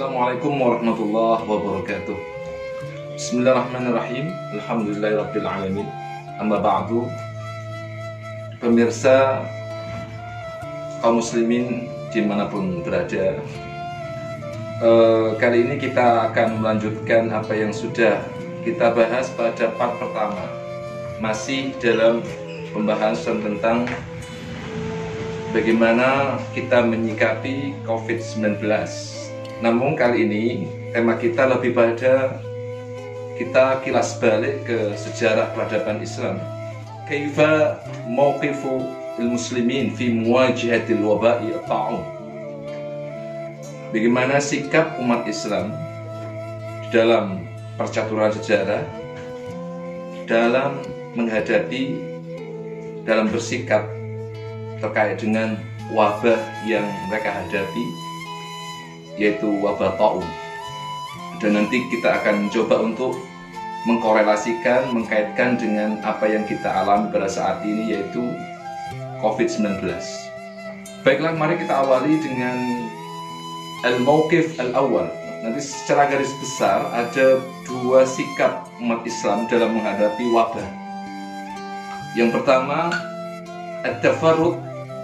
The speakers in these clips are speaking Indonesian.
Assalamualaikum warahmatullahi wabarakatuh. Bismillahirrahmanirrahim. Alhamdulillahirabbil alamin. Amma ba'du. Pemirsa kaum muslimin dimanapun berada, kali ini kita akan melanjutkan apa yang sudah kita bahas pada part pertama, masih dalam pembahasan tentang bagaimana kita menyikapi COVID-19. Namun kali ini tema kita lebih pada kita kilas balik ke sejarah peradaban Islam. Kaifa mauqifu al-muslimin fi muwajahatil waba'i at-ta'un. Bagaimana sikap umat Islam dalam percaturan sejarah dalam menghadapi, dalam bersikap terkait dengan wabah yang mereka hadapi, yaitu wabah ta'un. Dan nanti kita akan coba untuk mengkorelasikan, mengkaitkan dengan apa yang kita alami pada saat ini, yaitu COVID-19. Baiklah, mari kita awali dengan al-mauqif al-awwal. Nanti secara garis besar ada dua sikap umat Islam dalam menghadapi wabah. Yang pertama, at-tafarruq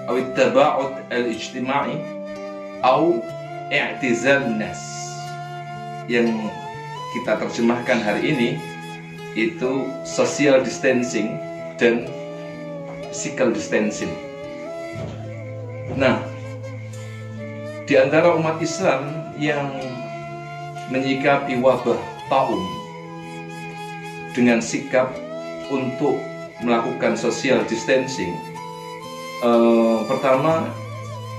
atau at-taba'ud al-ijtima'i atau i'tizal nas, yang kita terjemahkan hari ini itu social distancing dan physical distancing. Nah, di antara umat Islam yang menyikapi wabah ta'un dengan sikap untuk melakukan social distancing, pertama,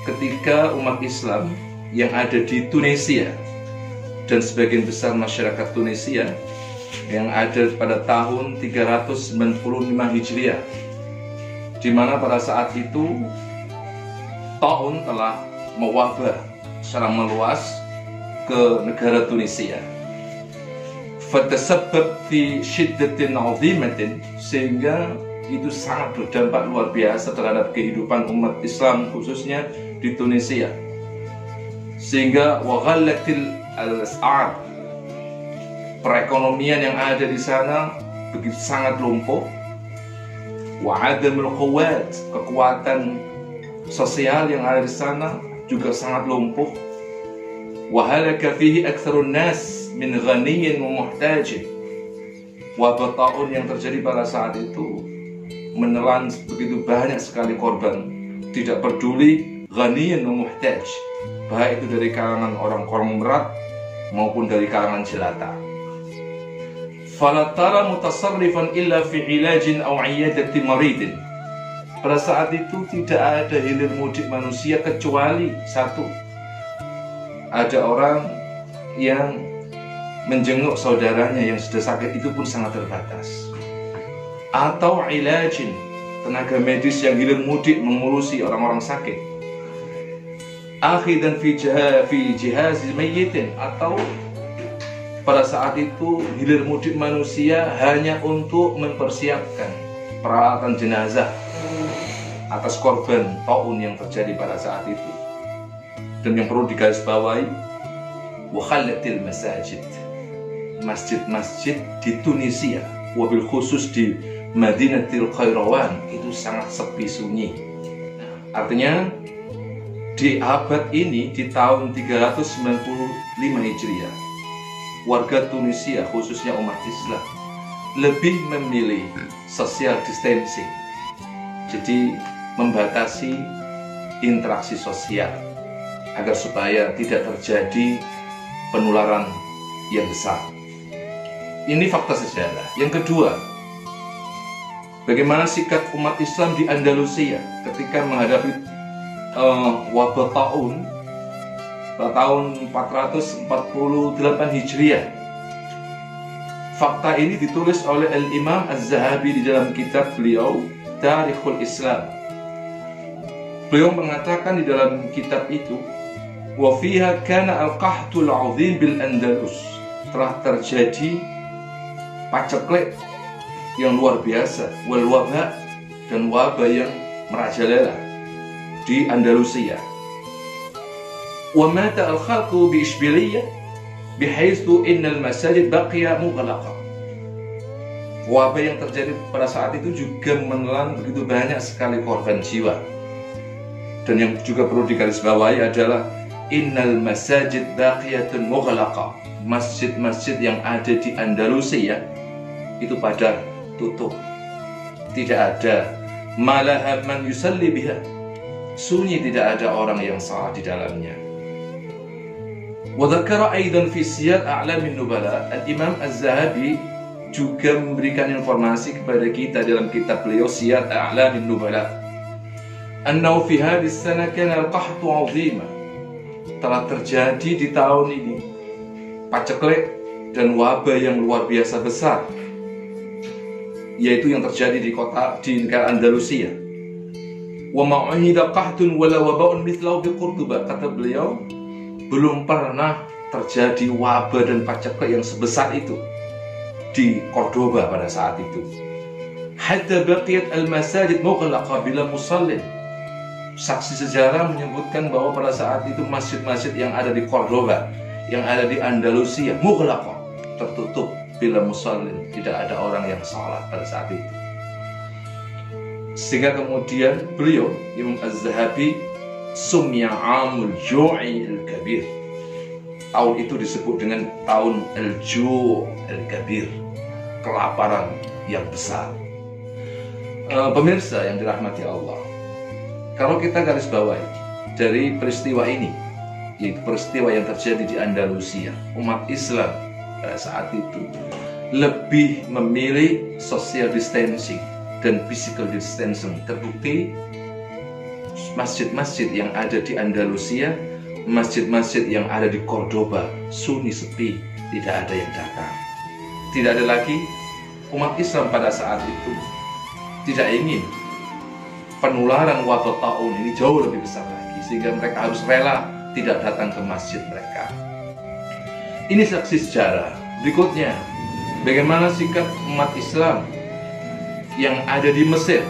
ketika umat Islam yang ada di Tunisia dan sebagian besar masyarakat Tunisia yang ada pada tahun 395 Hijriah, di mana pada saat itu ta'un telah mewabah secara meluas ke negara Tunisia. Fatasabbab fi shiddatin 'azimatin, sehingga itu sangat berdampak luar biasa terhadap kehidupan umat Islam khususnya di Tunisia, sehingga waghallatil al-as'ar, perekonomian yang ada di sana begitu sangat lumpuh, wa adamul quwwat, kekuatan sosial yang ada di sana juga sangat lumpuh, wa halaka fihi aktsarun nas min ghaniyyin wa muhtajin. Wabah ta'un yang terjadi pada saat itu menelan begitu banyak sekali korban, tidak peduli ghaniyyin wa muhtaj, baik itu dari kalangan orang konglomerat maupun dari kalangan jelata. Fala tara mutasarrifan illa fi ilajin aw iyadati maridin. Pada saat itu tidak ada hilir mudik manusia kecuali satu, ada orang yang menjenguk saudaranya yang sudah sakit, itu pun sangat terbatas. Atau ilajin, tenaga medis yang hilir mudik mengurusi orang-orang sakit. Akhidan fi jihaz mayyitin, atau pada saat itu hilir mudik manusia hanya untuk mempersiapkan peralatan jenazah atas korban ta'un yang terjadi pada saat itu. Dan yang perlu digarisbawahi, wa khallatil masajid, masjid-masjid di Tunisia, wabil khusus di Madinatil Khairawan, itu sangat sepi sunyi. Artinya di abad ini, di tahun 395 Hijriah, warga Tunisia khususnya umat Islam lebih memilih social distancing, jadi membatasi interaksi sosial agar supaya tidak terjadi penularan yang besar. Ini fakta sejarah. Yang kedua, bagaimana sikap umat Islam di Andalusia ketika menghadapi wabah ta'un pada tahun 448 Hijriah. Fakta ini ditulis oleh Al-Imam Az-Zahabi di dalam kitab beliau Tarikhul Islam. Beliau mengatakan di dalam kitab itu, wa fiha kana al-qahtul 'azim bil Andalus, telah terjadi paceklik yang luar biasa, wal wabah, dan wabah yang merajalela di Andalusia. wa mata al-khalqu bi Ishbiliyah bihaitsu innal masajid baqiya mughlaqa. Wabah yang terjadi pada saat itu juga menelan begitu banyak sekali korban jiwa. Dan yang juga perlu digarisbawahi adalah innal masajid baqiyatun mughlaqa. Masjid-masjid yang ada di Andalusia itu pada tutup. Tidak ada malaha man yusalli biha. Sunyi, tidak ada orang yang salat di dalamnya. Wa dzakara aidan fi Siyar A'lamin Nubala, Al-Imam Az-Zahabi juga memberikan informasi kepada kita dalam kitab beliau Siyar A'lamin Nubala, annahu fi hadhihi as-sana kana al-qahtu 'azima. Telah terjadi di tahun ini paceklik dan wabah yang luar biasa besar, yaitu yang terjadi di negara Andalusia. Wa ma'uhida qahtun wala waba'un mithlahu bi Qurtuba. Kata beliau, belum pernah terjadi wabah dan paceklik yang sebesar itu di Cordoba pada saat itu. Hatta baqiyat al-masajid mughlaqa bila musallin. Saksi sejarah menyebutkan bahwa pada saat itu masjid-masjid yang ada di Cordoba, yang ada di Andalusia, mughlaqa, tertutup bila musallin, tidak ada orang yang salat pada saat itu. Sehingga kemudian beliau, Imam Az-Zahabi, sumya amul ju'i al-kabir. Tahun itu disebut dengan tahun al-ju' al-kabir, kelaparan yang besar. Pemirsa yang dirahmati Allah, kalau kita garis bawahi dari peristiwa ini, yaitu peristiwa yang terjadi di Andalusia, umat Islam pada saat itu lebih memilih social distancing dan physical distancing. Terbukti masjid-masjid yang ada di Andalusia, masjid-masjid yang ada di Cordoba sunyi, sepi, tidak ada yang datang. Tidak ada lagi. Umat Islam pada saat itu tidak ingin penularan wabah taun ini jauh lebih besar lagi, sehingga mereka harus rela tidak datang ke masjid mereka. Ini saksi sejarah. Berikutnya, bagaimana sikap umat Islam yang ada di Mesir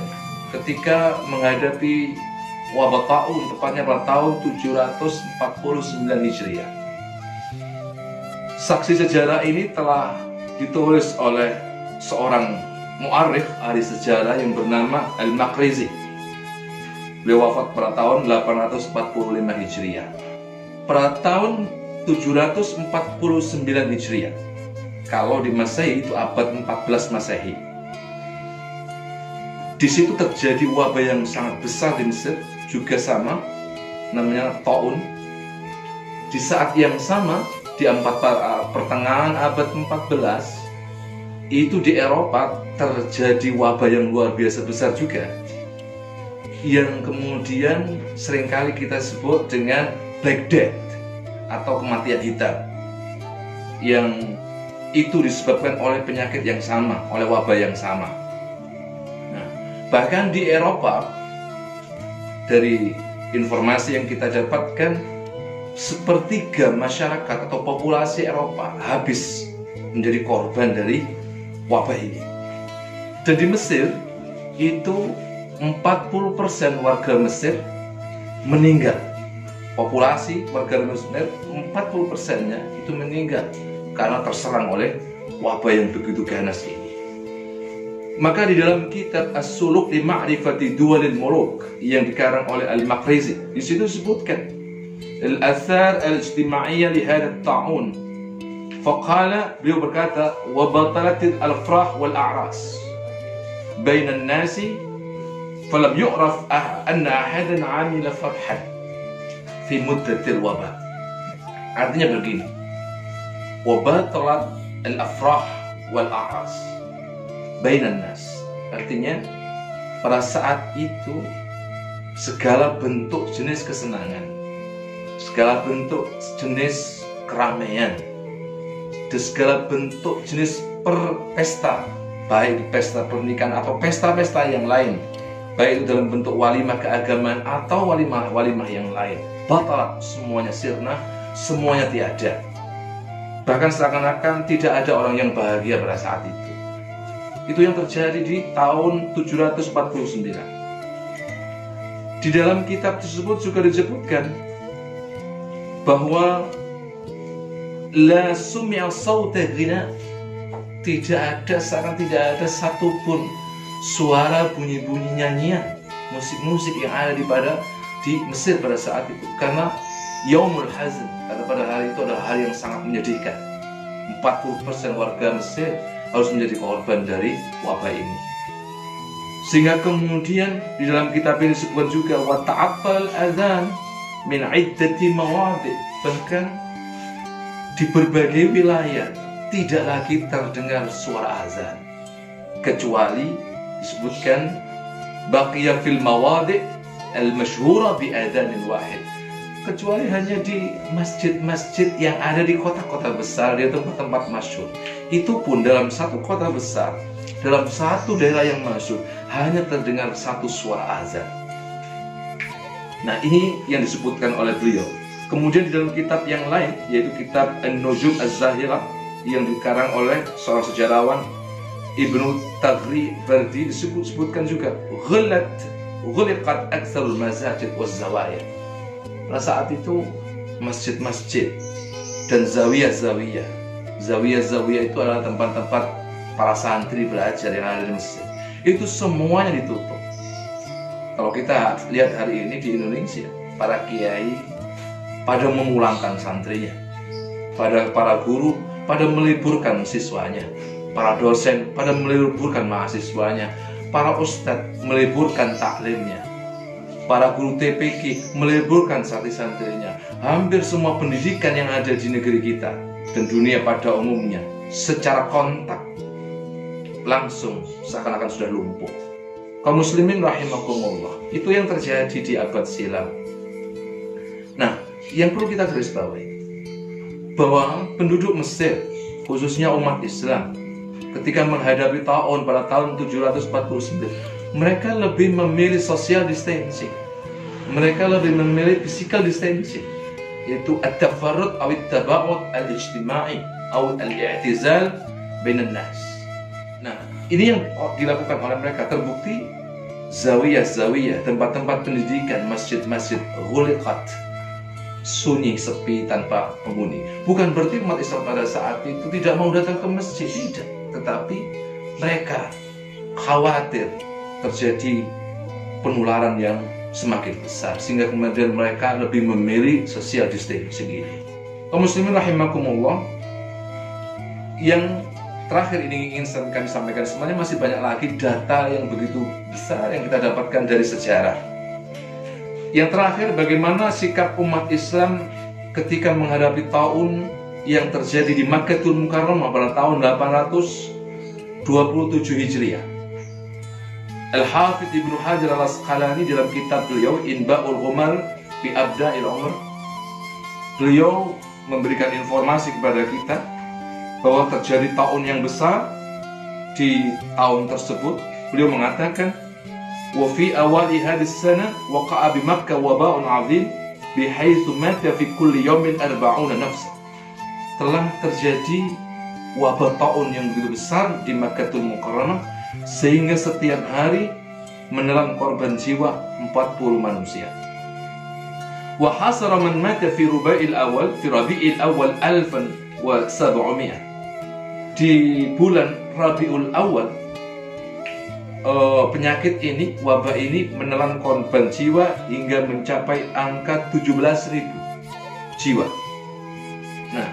ketika menghadapi wabah taun, tepatnya pada tahun 749 Hijriah. Saksi sejarah ini telah ditulis oleh seorang mu'arrikh, ahli sejarah yang bernama Al-Maqrizi. Beliau wafat pada tahun 845 Hijriah. Pada tahun 749 Hijriah, kalau di Masehi itu abad 14 Masehi, di situ terjadi wabah yang sangat besar di Mesir, juga sama, namanya taun. Di saat yang sama, di pertengahan abad 14, itu di Eropa terjadi wabah yang luar biasa besar juga, yang kemudian seringkali kita sebut dengan Black Death atau kematian hitam, yang itu disebabkan oleh penyakit yang sama, oleh wabah yang sama. Nah, bahkan di Eropa, dari informasi yang kita dapatkan, sepertiga masyarakat atau populasi Eropa habis menjadi korban dari wabah ini. Dan di Mesir itu 40% warga Mesir meninggal. Populasi warga Mesir 40%-nya itu meninggal karena terserang oleh wabah yang begitu ganas ini. Maka di dalam kitab As-Suluk li Ma'rifati Duwalil Muluk yang dikarang oleh Al-Maqrizi, di situ disebutkan al-athar al-ijtima'iyyah li hadha at-ta'un. Faqala, beliau berkata, wa batalatil al-afrah wal a'ras bainan nasi falam yu'raf anna ahadan 'amila farhan fi muddatil wabah. Artinya begini, wa batalat al-afrah wal a'ras bainan nas. Artinya pada saat itu segala bentuk jenis kesenangan, segala bentuk jenis keramaian, dan segala bentuk jenis pesta, baik pesta pernikahan atau pesta-pesta yang lain, baik itu dalam bentuk walimah keagamaan atau walimah yang lain, batalat, semuanya sirna, semuanya tiada. Bahkan seakan-akan tidak ada orang yang bahagia pada saat itu. Itu yang terjadi di tahun 749. Di dalam kitab tersebut juga disebutkan bahwa la sum'a sauta ghina, tidak ada satupun suara bunyi-bunyi nyanyian, musik-musik yang ada di Mesir pada saat itu, karena Yaumul Hazn, karena pada hari itu adalah hari yang sangat menyedihkan. 40% warga Mesir harus menjadi korban dari wabah ini. Sehingga kemudian di dalam kitab ini disebutkan juga wa ta'affal adzan min iddati mawadi', bahkan di berbagai wilayah tidak lagi terdengar suara azan, kecuali disebutkan baqiya fil mawadi' al-masyhura bi adzanin wahid, kecuali hanya di masjid-masjid yang ada di kota-kota besar, di tempat-tempat masyhur. Itu pun dalam satu kota besar, dalam satu daerah yang masyhur, hanya terdengar satu suara azan. Nah, ini yang disebutkan oleh beliau. Kemudian di dalam kitab yang lain, yaitu kitab An-Nujum Az-Zahirah yang dikarang oleh seorang sejarawan Ibnu Taghri-Bardi, disebutkan juga ghuliqat aktsarul masajid waz zawaya. Pada saat itu masjid-masjid dan zawiyah-zawiyah itu adalah tempat-tempat para santri belajar yang ada di Mesir, itu semuanya ditutup. Kalau kita lihat hari ini di Indonesia, para kiai pada memulangkan santrinya, para guru pada meliburkan siswanya, para dosen pada meliburkan mahasiswanya, para ustadz meliburkan taklimnya, para guru TPQ meliburkan santri-santrinya. Hampir semua pendidikan yang ada di negeri kita dan dunia pada umumnya secara kontak langsung seakan-akan sudah lumpuh. Kaum muslimin rahimakumullah, itu yang terjadi di abad silam. Nah, yang perlu kita garis bawahi bahwa penduduk Mesir, khususnya umat Islam, ketika menghadapi ta'un pada tahun 749, mereka lebih memilih social distancing, mereka lebih memilih physical distancing, yaitu at-tafarrud atau at-taba'ud al-ijtima'i atau al-i'tizal bainan nas. Nah, ini yang dilakukan oleh mereka. Terbukti zawiyah-zawiyah, tempat-tempat pendidikan, masjid-masjid ghuliqat, sunyi, sepi, tanpa penghuni. Bukan berarti umat Islam pada saat itu tidak mau datang ke masjid, tidak. Tetapi mereka khawatir terjadi penularan yang semakin besar, sehingga kemudian mereka lebih memilih social distancing ini. Kaum muslimin rahimakumullah, yang terakhir ini ingin kami sampaikan, sebenarnya masih banyak lagi data yang begitu besar yang kita dapatkan dari sejarah. Yang terakhir, bagaimana sikap umat Islam ketika menghadapi ta'un yang terjadi di Makkahul Mukarramah pada tahun 827 Hijriah. Al-Hafidh Ibnu Hajar Al-Asqalani dalam kitab beliau Inba'ul Ghumar bi Abda'il Umar, beliau memberikan informasi kepada kita bahwa terjadi ta'un yang besar di tahun tersebut. Beliau mengatakan, wa fi awali hadis sana waqa'a bi Makkah waba'un 'adzim bihaitsu mata fi kulli yawmin 40 nafs. Telah terjadi wabah ta'un yang begitu besar di Makkahul Mukarramah, sehingga setiap hari menelan korban jiwa 40 manusia. Wa hasara man mata fi Rabi'il Awal 1700. Di bulan Rabiul Awal, penyakit ini, wabah ini menelan korban jiwa hingga mencapai angka 17.000 jiwa. Nah,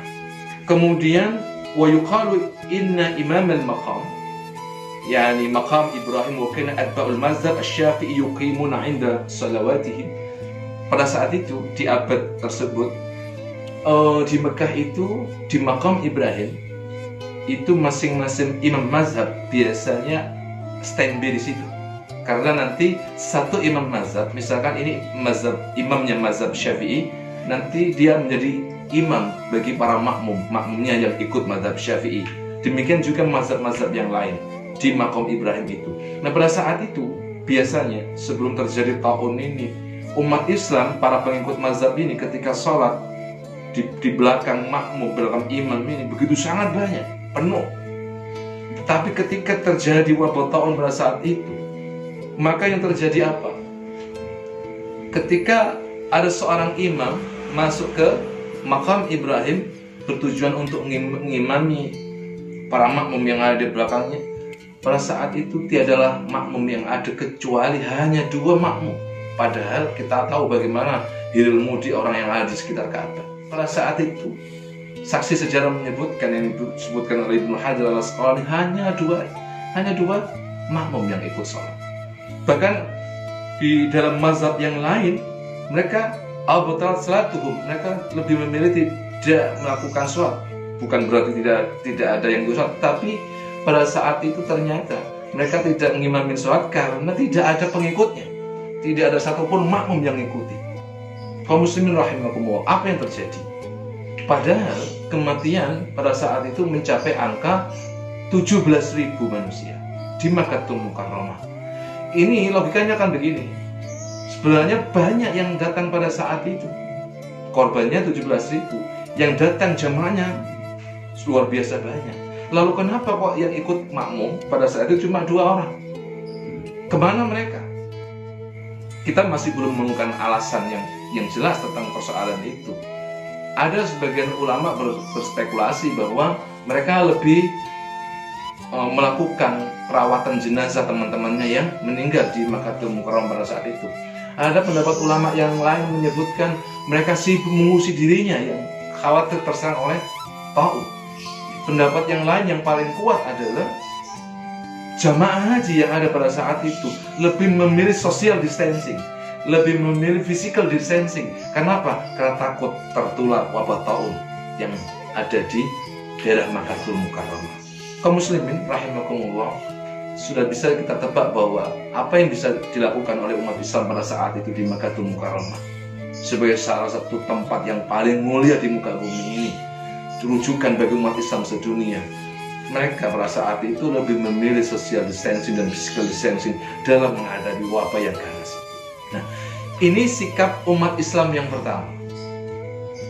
kemudian wa yuqalu inna imam al-maqam, yani maqam Ibrahim wa kana atba'ul mazhab asy-Syafi'i yuqimuna 'inda salawatihim. Pada saat itu di abad tersebut, di Mekah itu, di maqam Ibrahim itu masing-masing imam mazhab biasanya standby di situ, karena nanti satu imam mazhab, misalkan ini mazhab imamnya mazhab Syafi'i, nanti dia menjadi imam bagi para makmumnya yang ikut mazhab Syafi'i. Demikian juga mazhab-mazhab yang lain di maqam Ibrahim itu. Nah, pada saat itu biasanya sebelum terjadi ta'un ini, umat Islam, para pengikut mazhab ini ketika sholat di belakang makmum, belakang imam ini begitu sangat banyak, penuh. Tapi ketika terjadi wabah ta'un pada saat itu, maka yang terjadi apa? Ketika ada seorang imam masuk ke Makam Ibrahim bertujuan untuk mengimami para makmum yang ada di belakangnya. Pada saat itu tiadalah makmum yang ada kecuali hanya 2 makmum. Padahal kita tahu bagaimana hiril mudi orang yang ada di sekitar Ka'bah. Pada saat itu saksi sejarah menyebutkan, yang disebutkan oleh Ibnu Hajar al-Asqalani, hanya dua makmum yang ikut sholat. Bahkan di dalam mazhab yang lain mereka al-batalat salatuhum, mereka lebih memilih tidak melakukan sholat. Bukan berarti tidak ada yang ikut sholat, tapi pada saat itu ternyata mereka tidak mengimamin sholat karena tidak ada pengikutnya, tidak ada satupun makmum yang mengikuti. Kaum muslimin rahimakumullah, apa yang terjadi? Padahal kematian pada saat itu mencapai angka 17.000 manusia di Makkahul Mukarramah. Ini logikanya kan begini, sebenarnya banyak yang datang pada saat itu, korbannya 17.000, yang datang jamaahnya luar biasa banyak. Lalu kenapa kok yang ikut makmum pada saat itu cuma 2 orang? Kemana mereka? Kita masih belum menemukan alasan yang jelas tentang persoalan itu. Ada sebagian ulama berspekulasi bahwa mereka lebih melakukan perawatan jenazah teman-temannya yang meninggal di Makkahul Mukarramah pada saat itu. Ada pendapat ulama yang lain menyebutkan mereka sibuk mengungsi dirinya yang khawatir terserang oleh taun. Pendapat yang lain yang paling kuat adalah jamaah haji yang ada pada saat itu lebih memilih social distancing, lebih memilih physical distancing. Kenapa? Karena takut tertular wabah taun yang ada di daerah Makkahul Mukarramah. Kaum muslimin rahimakumullah, sudah bisa kita tebak bahwa apa yang bisa dilakukan oleh umat Islam pada saat itu di Makkahul Mukarramah sebagai salah satu tempat yang paling mulia di muka bumi ini, rujukan bagi umat Islam sedunia. Mereka pada saat itu lebih memilih social distancing dan physical distancing dalam menghadapi wabah yang ganas. Nah, ini sikap umat Islam yang pertama.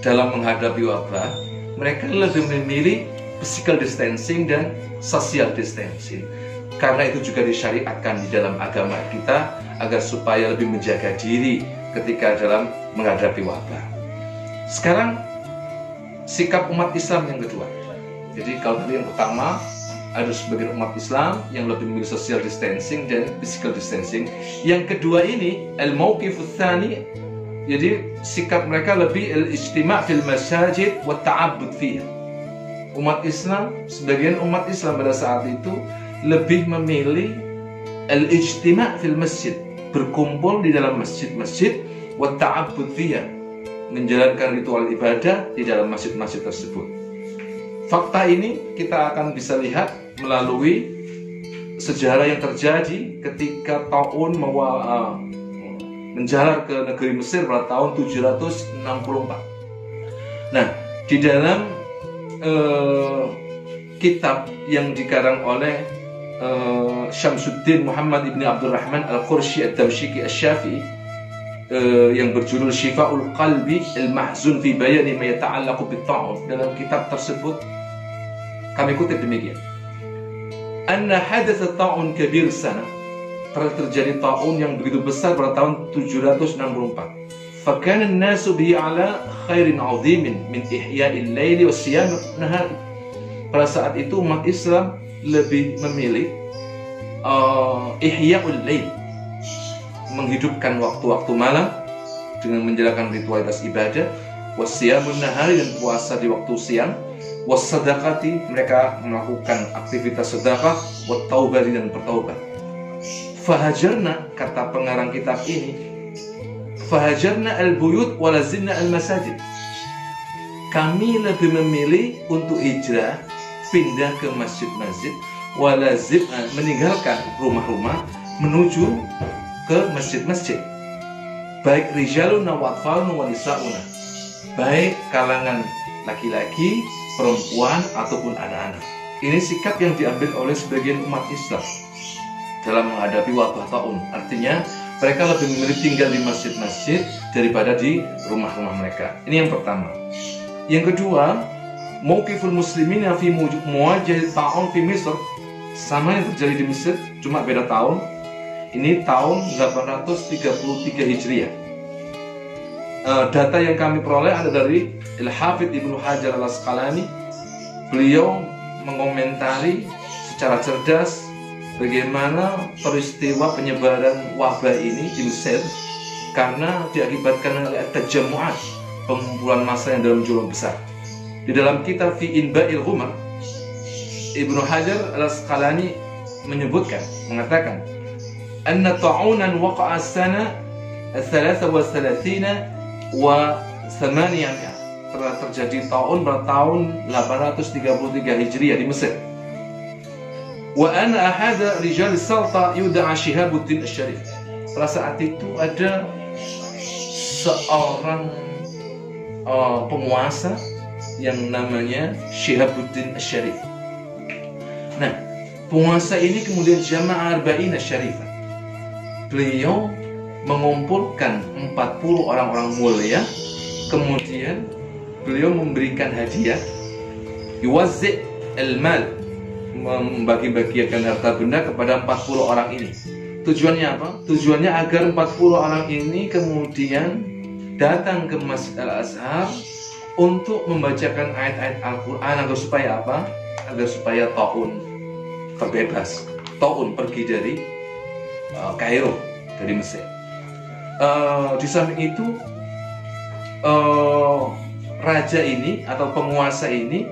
Dalam menghadapi wabah, mereka lebih memilih physical distancing dan social distancing. Karena itu juga disyariatkan di dalam agama kita agar supaya lebih menjaga diri ketika dalam menghadapi wabah. Sekarang sikap umat Islam yang kedua. Jadi kalau tadi yang pertama ada sebagian umat Islam yang lebih memilih social distancing dan physical distancing. Yang kedua ini al-mauqifus tsani, jadi sikap mereka lebih al-ijtima' fil masajid wa ta'abbud fiha. Umat Islam, sebagian umat Islam pada saat itu lebih memilih al-ijtima' fil masjid, berkumpul di dalam masjid-masjid, wa ta'abbud fiha, menjalankan ritual ibadah di dalam masjid-masjid tersebut. Fakta ini kita akan bisa lihat melalui sejarah yang terjadi ketika taun menjalar ke negeri Mesir pada tahun 764. Nah, di dalam kitab yang dikarang oleh Syamsuddin Muhammad ibn Abdurrahman al-Qurshi ad-Damsyiki asy-Syafi'i yang berjudul Syifa'ul Qalbi al-Mahzun fi Bayani ma yata'allaqu bit-ta'un, dalam kitab tersebut kami kutip demikian: anna hadatsa ta'un kabir sana, telah terjadi ta'un yang begitu besar pada tahun 764. Fakana an-nasu bihi ala khairin 'azimin min ihya'il laili wa siyam nahari. Pada saat itu umat Islam lebih memilih ihya'ul lail, menghidupkan waktu-waktu malam dengan menjalankan ritualitas ibadah, wasiyamun nahari, dan puasa di waktu siang, wassadaqati, mereka melakukan aktivitas sedekah, wattaubati, dan bertaubat. Fahajarna, kata pengarang kitab ini, fahajarna al-buyut walazimna al-masajid. Kami lebih memilih untuk hijrah, pindah ke masjid-masjid, walazim, meninggalkan rumah-rumah, menuju ke masjid-masjid. Baik rijaluna wa atfaluna wa nisa'una, baik kalangan laki-laki, perempuan, ataupun anak-anak. Ini sikap yang diambil oleh sebagian umat Islam dalam menghadapi wabah taun. Artinya mereka lebih memilih tinggal di masjid-masjid daripada di rumah-rumah mereka. Ini yang pertama. Yang kedua, mauqiful muslimin fi muwajah ta'un fi Misr, sama yang terjadi di Mesir, cuma beda tahun. Ini tahun 833 Hijriah. data yang kami peroleh ada dari Al-Hafidz Ibnu Hajar Al-Asqalani. Beliau mengomentari secara cerdas bagaimana peristiwa penyebaran wabah ini di Mesir karena diakibatkan oleh tajammu'at, pengumpulan massa yang dalam jumlah besar. Di dalam kitab Fi Inba'il Ghumar, Ibnu Hajar Al-Asqalani mengatakan anna ta'unan waqa'a sana 33 wa 800, telah terjadi taun pada tahun 833 Hijriah di Mesir. Wa ana ahada rijal salta yud'a Shihabuddin Asy-Syarif. Pada saat itu ada seorang penguasa yang namanya Shihabuddin Asy-Syarif. Nah, penguasa ini kemudian Jama'ah Arba'in Asy-Syarifah. Beliau mengumpulkan 40 orang-orang mulia, kemudian beliau memberikan hadiah, yuwazzi' al-mal, membagi-bagikan harta benda kepada 40 orang ini. Tujuannya apa? Tujuannya agar 40 orang ini kemudian datang ke Masjid Al-Azhar untuk membacakan ayat-ayat Al-Quran agar supaya apa? Agar supaya Ta'un terbebas. Ta'un pergi dari Kairo, dari Mesir. Di samping itu raja ini atau penguasa ini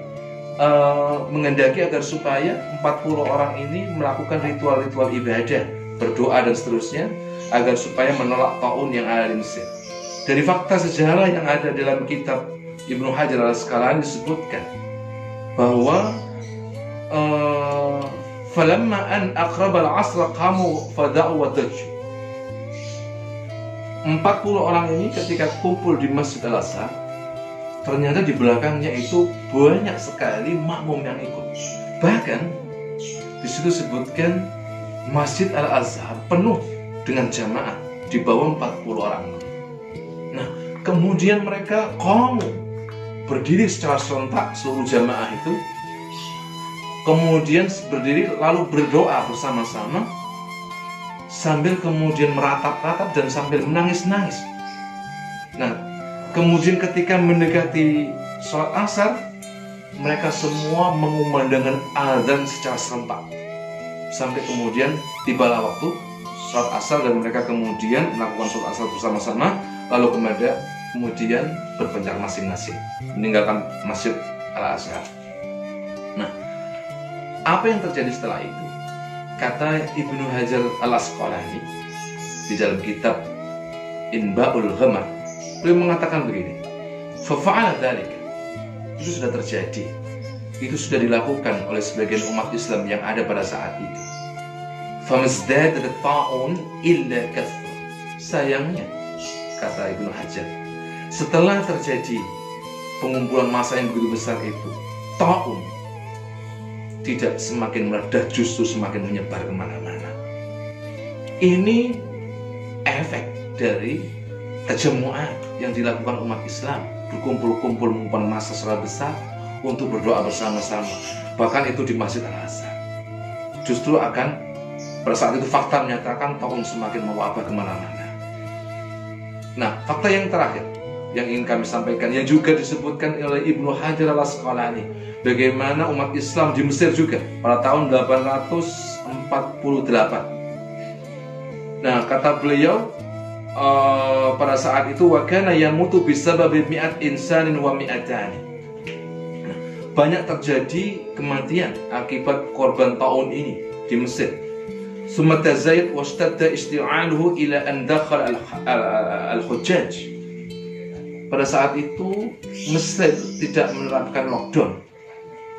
mengendaki agar supaya 40 orang ini melakukan ritual-ritual ibadah, berdoa dan seterusnya agar supaya menolak Ta'un yang ada di Mesir. Dari fakta sejarah yang ada dalam kitab Ibnu Hajar Al-Asqalani disebutkan bahwa falamma an aqraba al-'asr qamu fada'u wa dajju. 40 orang ini ketika kumpul di Masjid Al-Azhar, ternyata di belakangnya itu banyak sekali makmum yang ikut. Bahkan di situ disebutkan Masjid Al-Azhar penuh dengan jamaah di bawah 40 orang. Nah, kemudian mereka berdiri secara serentak seluruh jamaah itu, kemudian berdiri lalu berdoa bersama-sama sambil kemudian meratap-ratap dan sambil menangis-nangis. Nah, kemudian ketika mendekati sholat asar, mereka semua mengumandangkan azan secara serentak. Sampai kemudian tibalah waktu sholat asar dan mereka kemudian melakukan sholat asar bersama-sama, lalu kemudian berpencar masing-masing, meninggalkan Masjid Al-Azhar. Nah, apa yang terjadi setelah itu? Kata Ibnu Hajar Al-Asqalani di dalam kitab Inba'ul Ghumar, beliau mengatakan begini, fa'ala dzalika, itu sudah terjadi, itu sudah dilakukan oleh sebagian umat Islam yang ada pada saat itu. Famazdad at-ta'un illa kathra. Sayangnya, kata Ibnu Hajar, setelah terjadi pengumpulan massa yang begitu besar itu, ta'un tidak semakin meledak, justru semakin menyebar kemana-mana. Ini efek dari tajammu'at yang dilakukan umat Islam, berkumpul-kumpul mengumpulkan massa secara besar untuk berdoa bersama-sama. Bahkan itu di Masjid Al-Azhar. Justru akan pada saat itu fakta menyatakan Ta'un semakin mewabah kemana-mana. Nah, fakta yang terakhir yang ingin kami sampaikan, yang juga disebutkan oleh Ibnu Hajar Al-Asqalani, bagaimana umat Islam di Mesir juga pada tahun 848. Nah, kata beliau pada saat itu, wa kana yamutu bisababi mi'at insanin wa mi'atani. Nah, banyak terjadi kematian akibat korban Ta'un ini di Mesir. Summa tazayid washtadda isti'aluhu ila an dakhala al-hujjaj. Pada saat itu Mesir tidak menerapkan lockdown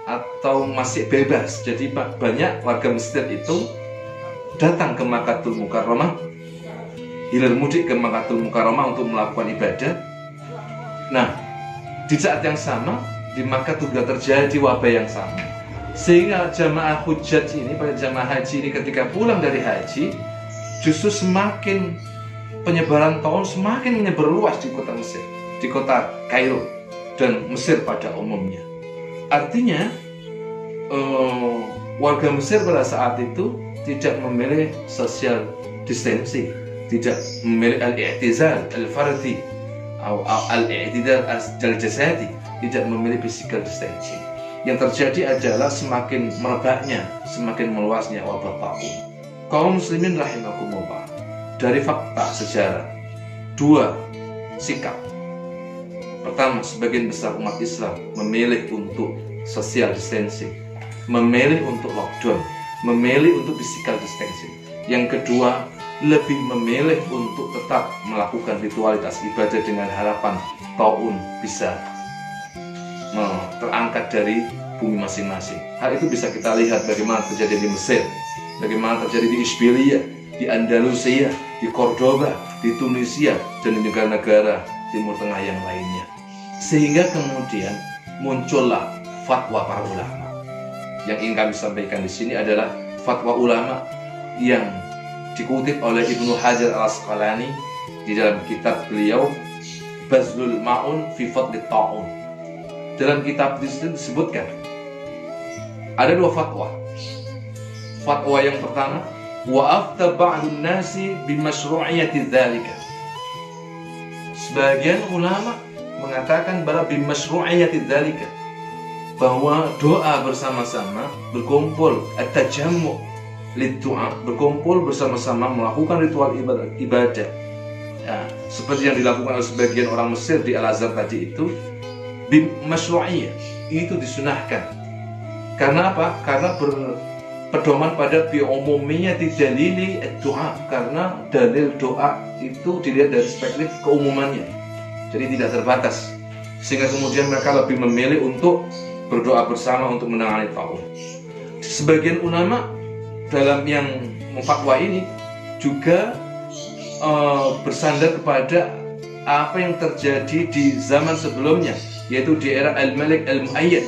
atau masih bebas. Jadi banyak warga Mesir itu datang ke Makkatul Mukarramah, hilir mudik ke Makkatul Mukarramah untuk melakukan ibadah. Nah, di saat yang sama di Makkah juga terjadi wabah yang sama, sehingga jamaah hujjaj ini, pada jamaah haji ini ketika pulang dari haji, justru semakin penyebaran Ta'un semakin menyebar luas di kota Mesir, di kota Kairo dan Mesir pada umumnya. Artinya warga Mesir pada saat itu tidak memilih social distancing, tidak memilih al-i'tizal al-fardi al-i'tidal al-jasadi, tidak memilih physical distancing. Yang terjadi adalah semakin merebaknya, semakin meluasnya wabah taun. Kaum muslimin rahimakumullah, dari fakta sejarah, dua sikap. Pertama, sebagian besar umat Islam memilih untuk social distancing, memilih untuk lockdown, memilih untuk physical distancing. Yang kedua, lebih memilih untuk tetap melakukan ritualitas ibadah dengan harapan taun bisa terangkat dari bumi masing-masing. Hal itu bisa kita lihat bagaimana terjadi di Mesir, bagaimana terjadi di Isbilia, di Andalusia, di Cordoba, di Tunisia, dan di negara-negara Timur Tengah yang lainnya. Sehingga kemudian muncullah fatwa para ulama. Yang ingin kami sampaikan di sini adalah fatwa ulama yang dikutip oleh Ibnu Hajar al-Asqalani di dalam kitab beliau Bazlul Ma'un fi Fadli Ta'un. Dalam kitab disebutkan ada dua fatwa. Fatwa yang pertama, wa afta ba'dun nasi bimasyru'iyyati dzalika. Sebagian ulama mengatakan bahwa bimasyru'iyyati dzalika, bahwa doa bersama-sama, berkumpul at-tajammu lid-du'a, berkumpul bersama-sama melakukan ritual ibadah. Ya, seperti yang dilakukan oleh sebagian orang Mesir di Al-Azhar tadi itu, bimasyru'iyyah, itu disunahkan. Karena apa? Karena berpedoman pada bi'umumiyyati dalili ad-du'a, karena dalil doa itu dilihat dari perspektif keumumannya, jadi tidak terbatas, sehingga kemudian mereka lebih memilih untuk berdoa bersama untuk menangani taun. Sebagian ulama dalam yang memfatwa ini juga bersandar kepada apa yang terjadi di zaman sebelumnya, yaitu di era Al-Malik Al-Mu'ayyad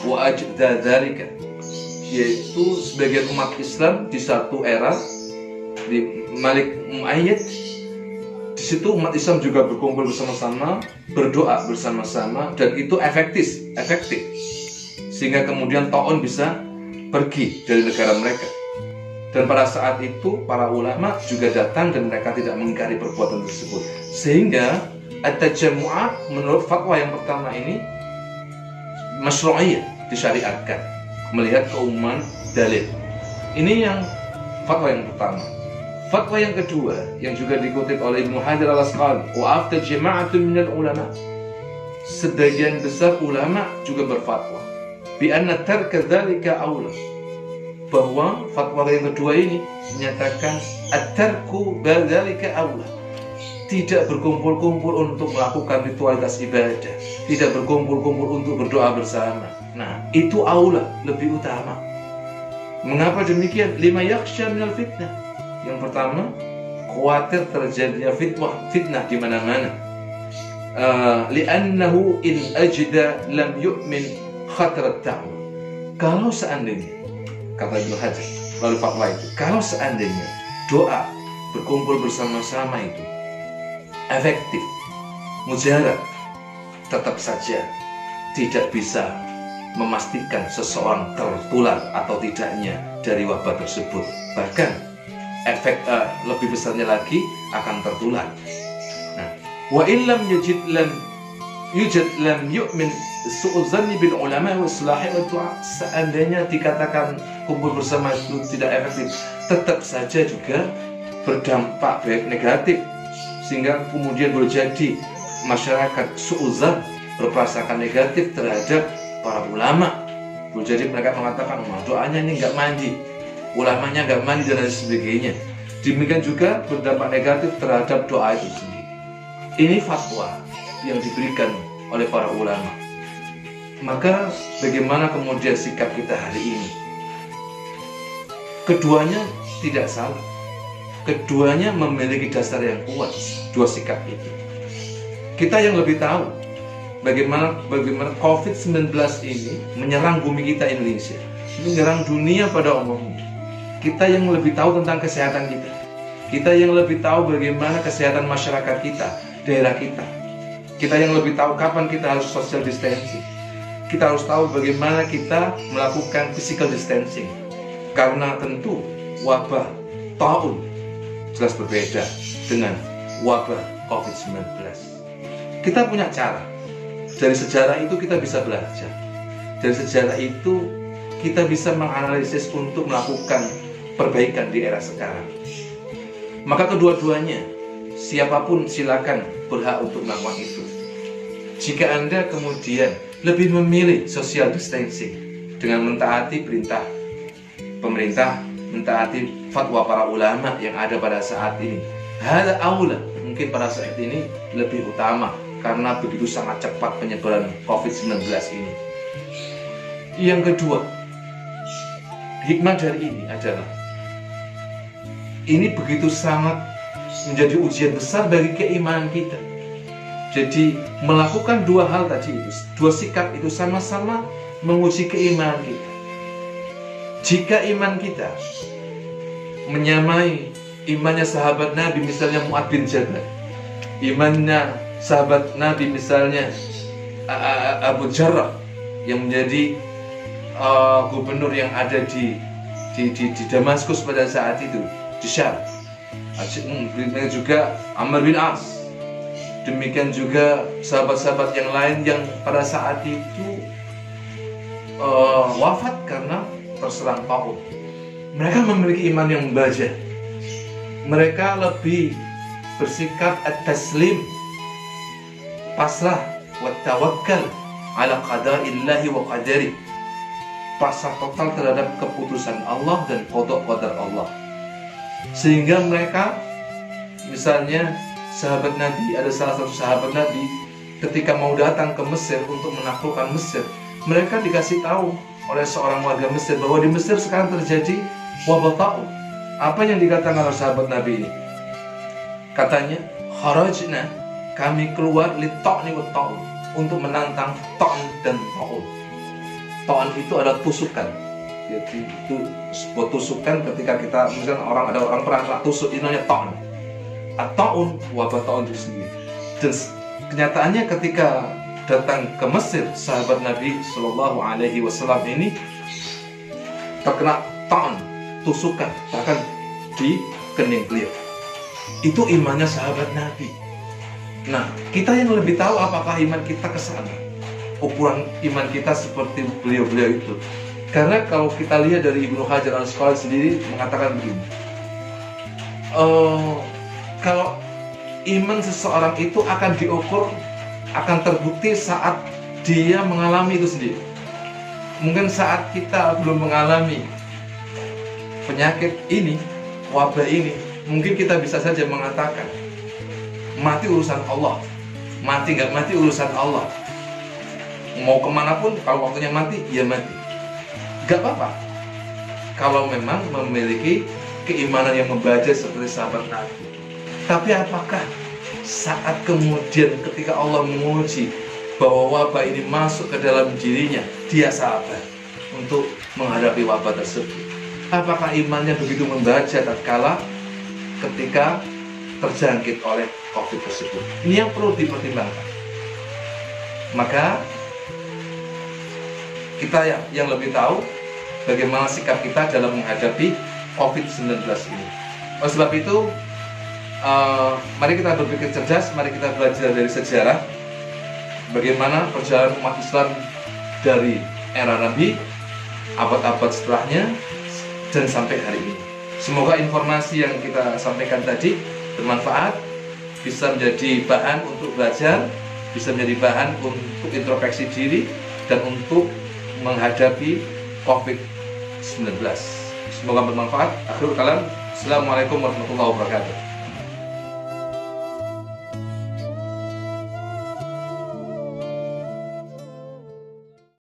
wa ajda dzalika, yaitu sebagian umat Islam di satu era di Malik Mu'ayyad. Di situ umat Islam juga berkumpul bersama-sama, berdoa bersama-sama, dan itu efektif, sehingga kemudian taun bisa pergi dari negara mereka. Dan pada saat itu para ulama juga datang dan mereka tidak mengingkari perbuatan tersebut, sehingga at-tajammu'ah menurut fatwa yang pertama ini masyru'iyyah, disyariatkan melihat keumuman dalil. Ini yang fatwa yang pertama. Fatwa yang kedua yang juga dikutip oleh Ibnu Hajar al-Asqalani, wa afta jama'atun minal ulama, sebagian besar ulama juga berfatwa bi anna tarka dzalika aula, bahwa fatwa yang kedua ini menyatakan at-tarku dzalika aula, tidak berkumpul-kumpul untuk melakukan ritualitas ibadah, tidak berkumpul-kumpul untuk berdoa bersama. Nah, itu aula, lebih utama. Mengapa demikian? Lima yakhsha minal fitnah. Yang pertama, khawatir terjadinya fitnah di mana-mana. Li'annahu in ajda lam yu'min khatarat ta'wun. Kalau seandainya, kata Ibnu Hajar lalu fatwa itu, kalau seandainya doa berkumpul bersama-sama itu efektif, mujarab, tetap saja tidak bisa memastikan seseorang tertular atau tidaknya dari wabah tersebut. Bahkan efek lebih besarnya lagi akan tertular. Nah, wa illam yujad lam yu'min su'uzanni bil ulama wa islahi wa du'a, seandainya dikatakan kumpul bersama itu tidak efektif, tetap saja juga berdampak negatif, sehingga kemudian boleh jadi masyarakat su'uzan, berprasangka negatif terhadap para ulama. Boleh jadi mereka mengatakan, doanya ini nggak mandi, ulamanya nggak mandi, dan lain sebagainya. Demikian juga berdampak negatif terhadap doa itu sendiri. Ini fatwa yang diberikan oleh para ulama. Maka bagaimana kemudian sikap kita hari ini? Keduanya tidak salah, keduanya memiliki dasar yang kuat, dua sikap itu. Kita yang lebih tahu bagaimana COVID-19 ini menyerang bumi kita Indonesia, menyerang dunia pada umumnya. Kita yang lebih tahu tentang kesehatan kita, kita yang lebih tahu bagaimana kesehatan masyarakat kita, daerah kita. Kita yang lebih tahu kapan kita harus social distancing. Kita harus tahu bagaimana kita melakukan physical distancing. Karena tentu wabah taun jelas berbeda dengan wabah COVID-19. Kita punya cara. Dari sejarah itu kita bisa belajar. Dari sejarah itu kita bisa menganalisis untuk melakukan perbaikan di era sekarang. Maka kedua-duanya, siapapun silakan berhak untuk melakukan itu. Jika Anda kemudian lebih memilih social distancing dengan mentaati perintah pemerintah, mentaati fatwa para ulama yang ada pada saat ini, hada aula, mungkin pada saat ini lebih utama karena begitu sangat cepat penyebaran COVID-19 ini. Yang kedua, hikmah dari ini adalah ini begitu sangat menjadi ujian besar bagi keimanan kita. Jadi melakukan dua hal tadi itu, dua sikap itu sama-sama menguji keimanan kita. Jika iman kita menyamai imannya sahabat Nabi, misalnya Mu'adz bin Jabal, imannya sahabat Nabi misalnya Abu Jarrah yang menjadi gubernur yang ada di Damaskus pada saat itu, di Syam, demikian juga Amr bin As, demikian juga sahabat-sahabat yang lain yang pada saat itu wafat karena terserang Taun. Mereka memiliki iman yang membaja. Mereka lebih bersikap at-taslim, pasrah, wa tawakkal ala qadarillahi wa qadari, pasrah total terhadap keputusan Allah dan qada-qadar Allah. Sehingga mereka, misalnya sahabat Nabi, ada salah satu sahabat Nabi ketika mau datang ke Mesir untuk menaklukkan Mesir, mereka dikasih tahu oleh seorang warga Mesir bahwa di Mesir sekarang terjadi wabah taun. Apa yang dikatakan oleh sahabat Nabi ini? Katanya, kharajna, kami keluar li ta'ni wa ta'un, untuk menantang ta'n dan ta'un. Ta'n itu adalah tusukan. Jadi itu sebuah tusukan ketika kita, misalnya ada orang perang tusuk, ini namanya ta'n. At-ta'un, wabah taun itu sendiri. Dan kenyataannya ketika datang ke Mesir, sahabat Nabi Shallallahu Alaihi Wasallam ini terkena ta'n, tusukan, bahkan di kening beliau. Itu imannya sahabat Nabi. Nah, kita yang lebih tahu apakah iman kita ke sana, ukuran iman kita seperti beliau-beliau itu. Karena kalau kita lihat dari Ibnu Hajar Al-Asqalani sendiri mengatakan begini, kalau iman seseorang itu akan diukur, akan terbukti saat dia mengalami itu sendiri. Mungkin saat kita belum mengalami penyakit ini, wabah ini, mungkin kita bisa saja mengatakan mati urusan Allah, mati nggak mati urusan Allah, mau kemanapun kalau waktunya mati ya mati, nggak apa-apa kalau memang memiliki keimanan yang membaja seperti sahabat Nabi. Tapi apakah saat kemudian ketika Allah menguji bahwa wabah ini masuk ke dalam dirinya, dia sabar untuk menghadapi wabah tersebut? Apakah imannya begitu membaca tatkala ketika terjangkit oleh COVID tersebut? Ini yang perlu dipertimbangkan. Maka kita yang lebih tahu bagaimana sikap kita dalam menghadapi COVID-19 ini. Oleh sebab itu, mari kita berpikir cerdas, mari kita belajar dari sejarah bagaimana perjalanan umat Islam dari era Nabi, abad-abad setelahnya, dan sampai hari ini. Semoga informasi yang kita sampaikan tadi bermanfaat, bisa menjadi bahan untuk belajar, bisa menjadi bahan untuk introspeksi diri, dan untuk menghadapi COVID-19. Semoga bermanfaat. Akhirul kalam. Assalamualaikum warahmatullahi wabarakatuh.